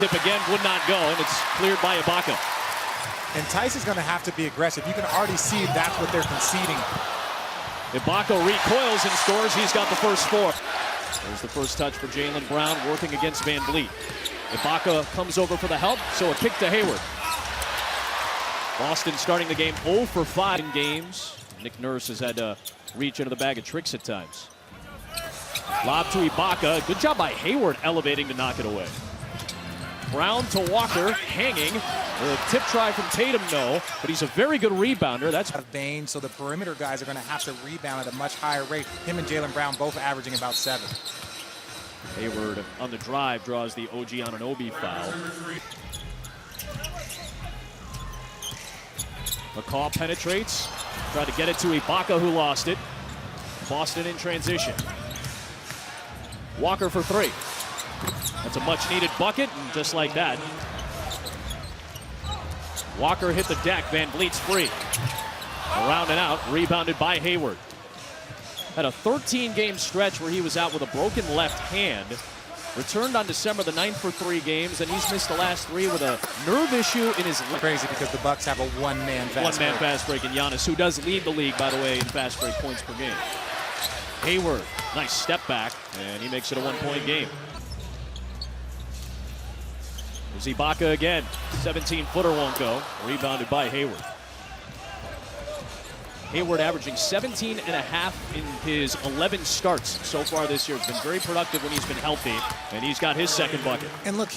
Tip again would not go, and it's cleared by Ibaka. And Tice is going to have to be aggressive. You can already see that's what they're conceding. Ibaka recoils and scores. He's got the first four. There's the first touch for Jaylen Brown working against Van Vliet. Ibaka comes over for the help, so a kick to Hayward. Boston starting the game 0 for 5 in games. Nick Nurse has had to reach into the bag of tricks at times. Lob to Ibaka. Good job by Hayward elevating to knock it away. Brown to Walker, hanging. The tip try from Tatum, no, but he's a very good rebounder. That's out of Bain, so the perimeter guys are going to have to rebound at a much higher rate. Him and Jaylen Brown both averaging about 7. Hayward on the drive draws the OG Anunoby foul. McCaw penetrates, tried to get it to Ibaka, who lost it. Boston in transition. Walker for 3. That's a much-needed bucket, and just like that, Walker hit the deck. Van Vliet's free. Around and out, rebounded by Hayward. Had a 13-game stretch where he was out with a broken left hand. Returned on December the 9th for 3 games, and he's missed the last 3 with a nerve issue in his leg. Crazy because the Bucks have a one-man fast break. Fast break in Giannis, who does lead the league, by the way, in fast break points per game. Hayward, nice step back, and he makes it a 1-point game. There's Ibaka again. 17-footer won't go. Rebounded by Hayward. Hayward averaging 17 and a half in his 11 starts so far this year. He's been very productive when he's been healthy, and he's got his second bucket. And look,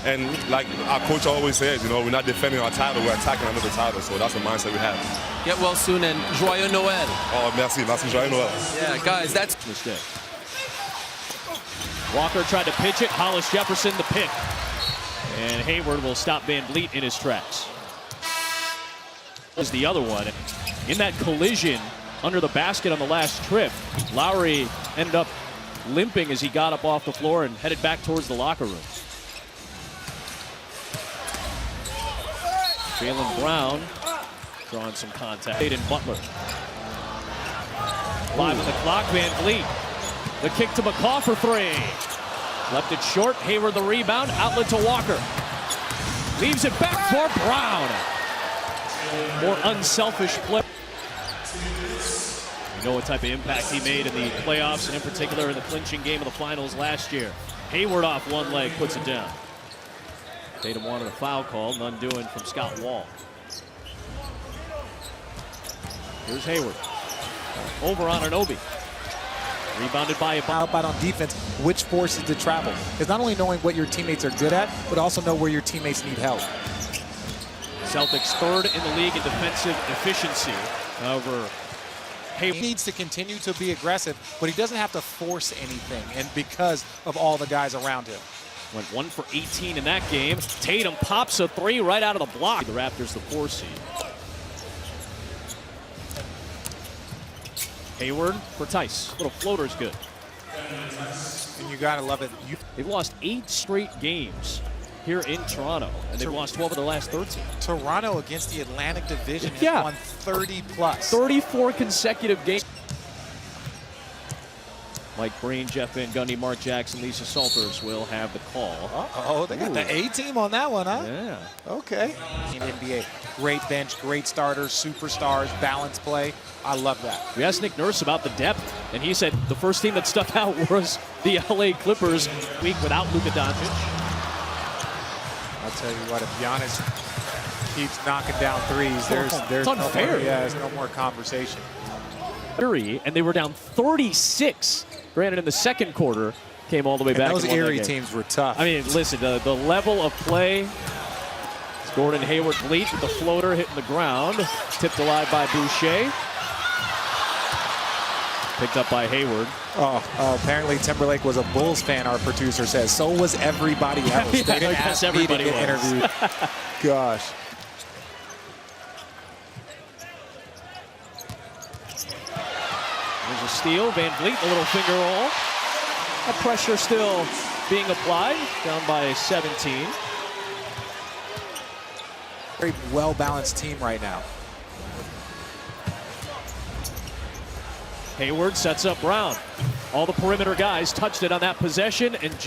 And like our coach always says, you know, we're not defending our title, we're attacking another title. So that's the mindset we have. Get well soon and joyeux Noël. Oh, merci, joyeux Noël. Yeah, guys, that's mistake. Walker tried to pitch it. Hollis Jefferson the pick. And Hayward will stop Van Vliet in his tracks. Is the other one. In that collision under the basket on the last trip, Lowry ended up limping as he got up off the floor and headed back towards the locker room. Jaylen Brown drawing some contact. Aiden Butler. 5 on the clock, Van Vliet. The kick to McCaw for 3. Left it short, Hayward the rebound, outlet to Walker. Leaves it back for Brown. More unselfish play. You know what type of impact he made in the playoffs, and in particular in the clinching game of the finals last year. Hayward off one leg, puts it down. Tatum wanted a foul call, none doing from Scott Wall. Here's Hayward. Over on Anunoby. Rebounded by out on defense, which forces to travel. It's not only knowing what your teammates are good at, but also know where your teammates need help. Celtics 3rd in the league in defensive efficiency. However, he needs to continue to be aggressive, but he doesn't have to force anything, and because of all the guys around him. Went 1 for 18 in that game. Tatum pops a 3 right out of the block. The Raptors the 4 seed. Hayward for Tice. Little floater's good. And you gotta love it. They've lost 8 straight games here in Toronto, and they've lost 12 of their last 13. Toronto against the Atlantic Division has won 30 plus. 34 consecutive games. Mike Breen, Jeff Van Gundy, Mark Jackson, Lisa Salters will have the call. Oh, they got the A-team on that one, huh? Yeah. Okay. In NBA, great bench, great starters, superstars, balanced play. I love that. We asked Nick Nurse about the depth, and he said the first team that stuck out was the LA Clippers week without Luka Doncic. I'll tell you what, if Giannis keeps knocking down threes, there's unfair. There's no more conversation. And they were down 36. Granted, in the second quarter, came all the way back. Those Erie teams were tough. I mean, listen, the level of play. Gordon Hayward Vliet with the floater hitting the ground. Tipped alive by Boucher. Picked up by Hayward. Oh, apparently Timberlake was a Bulls fan, our producer says. So was everybody else. They didn't ask me to get interviewed. Gosh. There's a steal. Van Vliet, a little finger roll. That pressure still being applied. Down by 17. Very well-balanced team right now. Hayward sets up Brown. All the perimeter guys touched it on that possession, and